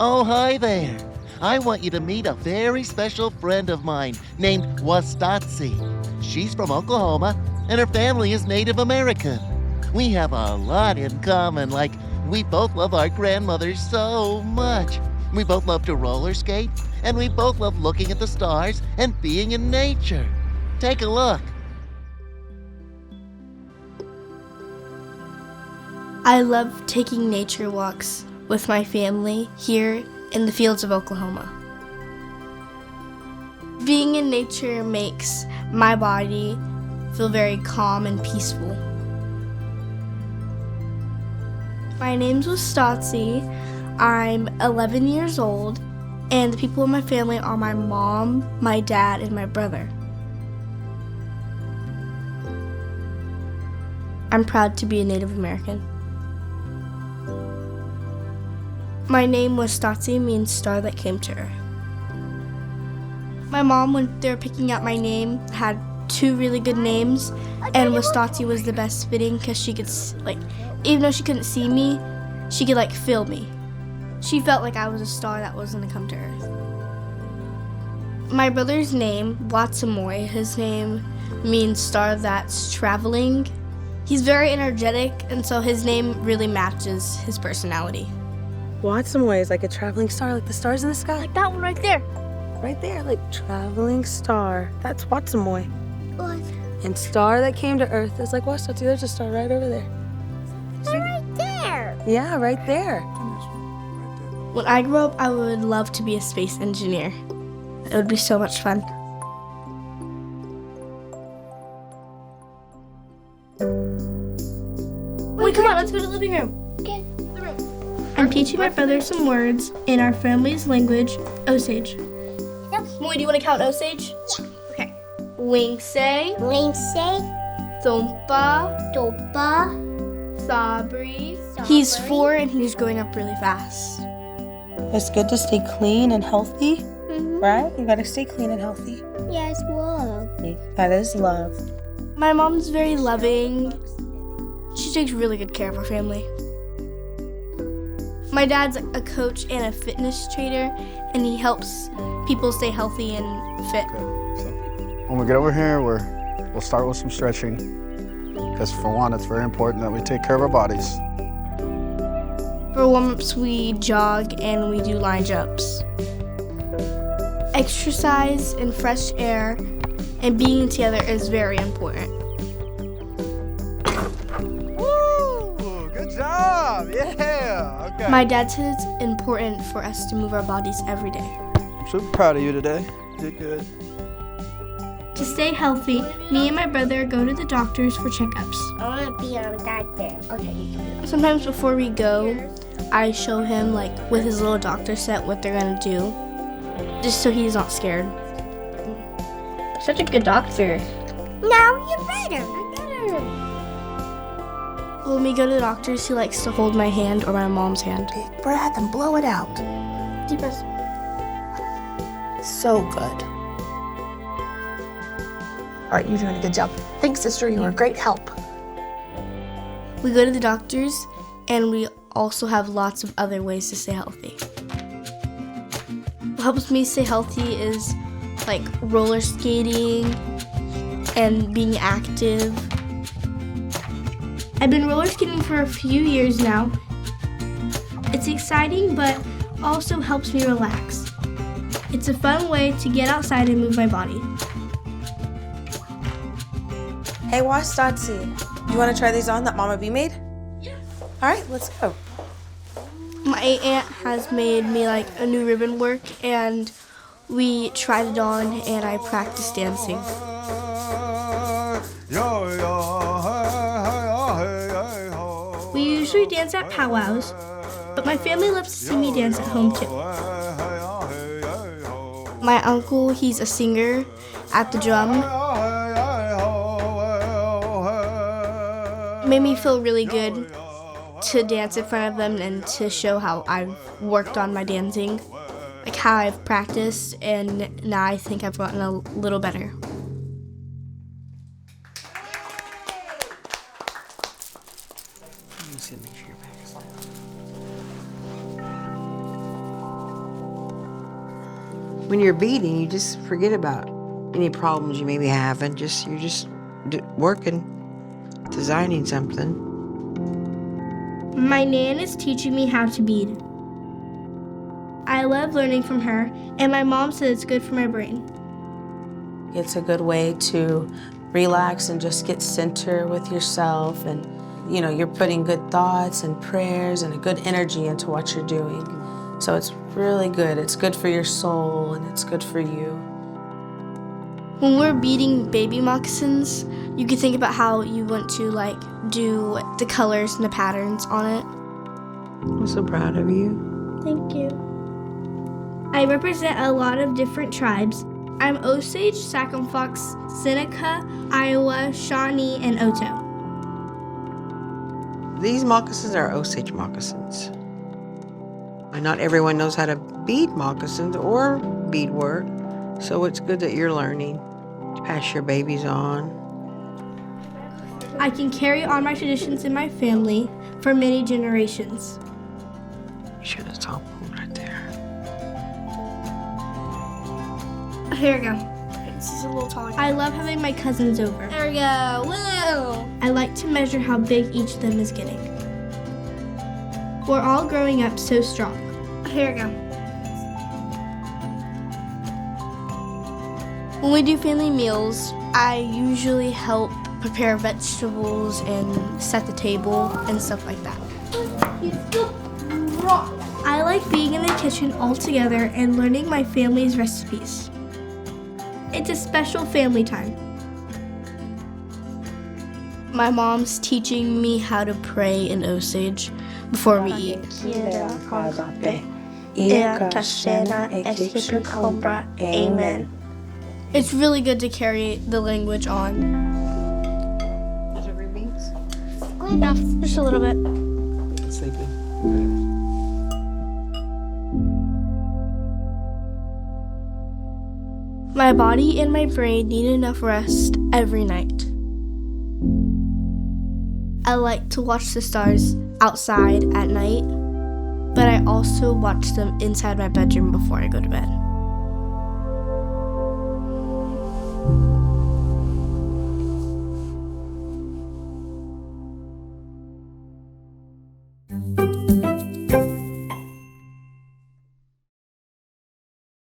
Oh, hi there. I want you to meet a very special friend of mine named Wastatsi. She's from Oklahoma, and her family is Native American. We have a lot in common, like we both love our grandmothers so much. We both love to roller skate, and we both love looking at the stars and being in nature. Take a look. I love taking nature walks with my family here in the fields of Oklahoma. Being in nature makes my body feel very calm and peaceful. My name's Wastatsi. I'm 11 years old, and the people in my family are my mom, my dad, and my brother. I'm proud to be a Native American. My name Wastatsi means star that came to Earth. My mom, when they were picking out my name, had two really good names, and Wastatsi was the best fitting because she could, even though she couldn't see me, she could feel me. She felt like I was a star that was gonna come to Earth. My brother's name, Watsamoy, his name means star that's traveling. He's very energetic, and so his name really matches his personality. Watsamoy is like a traveling star, like the stars in the sky. Like that one right there. Right there, like traveling star. That's Watsamoy. What? And star that came to Earth is like Wastatsi. There's a star right over there. They're right there. Yeah, right there. When I grow up, I would love to be a space engineer. It would be so much fun. Wait, come on, let's go to the living room. Okay. I'm teaching my brother some words in our family's language, Osage. Moy, do you want to count Osage? Yeah. Okay. Wingsay, Lindsay, Thompa, Topa, Sabri. He's 4 and he's growing up really fast. It's good to stay clean and healthy, right? You gotta stay clean and healthy. yes, love. That is love. My mom's very loving. She takes really good care of our family. My dad's a coach and a fitness trainer, and he helps people stay healthy and fit. When we get over here, we'll start with some stretching, because for one, it's very important that we take care of our bodies. For warm-ups, we jog and we do line jumps. Exercise and fresh air and being together is very important. Woo! Good job! Yeah! Okay. My dad says it's important for us to move our bodies every day. I'm super proud of you today. You did good. To stay healthy, me and my brother go to the doctors for checkups. I want to be on that there. Okay, you can do it. Sometimes before we go, I show him with his little doctor set what they're gonna do, just so he's not scared. Such a good doctor. Now you're better. When we go to the doctors, he likes to hold my hand or my mom's hand. Big breath and blow it out. Deep breath. So good. All right, you're doing a good job. Thanks, sister. You were a great help. We go to the doctors, and we also have lots of other ways to stay healthy. What helps me stay healthy is roller skating and being active. I've been roller skating for a few years now. It's exciting, but also helps me relax. It's a fun way to get outside and move my body. Hey, Wastatsi, you want to try these on that Mama B made? Yeah. All right, let's go. My aunt has made me a new ribbon work, and we tried it on and I practiced dancing. We usually dance at powwows, but my family loves to see me dance at home too. My uncle, he's a singer at the drum. It made me feel really good to dance in front of them and to show how I've worked on my dancing, how I've practiced, and now I think I've gotten a little better. When you're beading, you just forget about any problems you may be having. You're just working, designing something. My Nan is teaching me how to bead. I love learning from her, and my mom said it's good for my brain. It's a good way to relax and just get centered with yourself, and you're putting good thoughts and prayers and a good energy into what you're doing. So it's really good. It's good for your soul and it's good for you. When we're beading baby moccasins, you can think about how you want to do the colors and the patterns on it. I'm so proud of you. Thank you. I represent a lot of different tribes. I'm Osage, Sac-on-Fox, Seneca, Iowa, Shawnee, and Oto. These moccasins are Osage moccasins. And not everyone knows how to bead moccasins or beadwork, so it's good that you're learning to pass your babies on. I can carry on my traditions in my family for many generations. Sure, that's all right there. Here we go. This is a little taller. I love having my cousins over. There we go. Woo! I like to measure how big each of them is getting. We're all growing up so strong. Here we go. When we do family meals, I usually help prepare vegetables and set the table and stuff like that. I like being in the kitchen all together and learning my family's recipes. It's a special family time. My mom's teaching me how to pray in Osage before we eat. Amen. It's really good to carry the language on. Is it beads? Yeah, just a little bit. My body and my brain need enough rest every night. I like to watch the stars outside at night, but I also watch them inside my bedroom before I go to bed.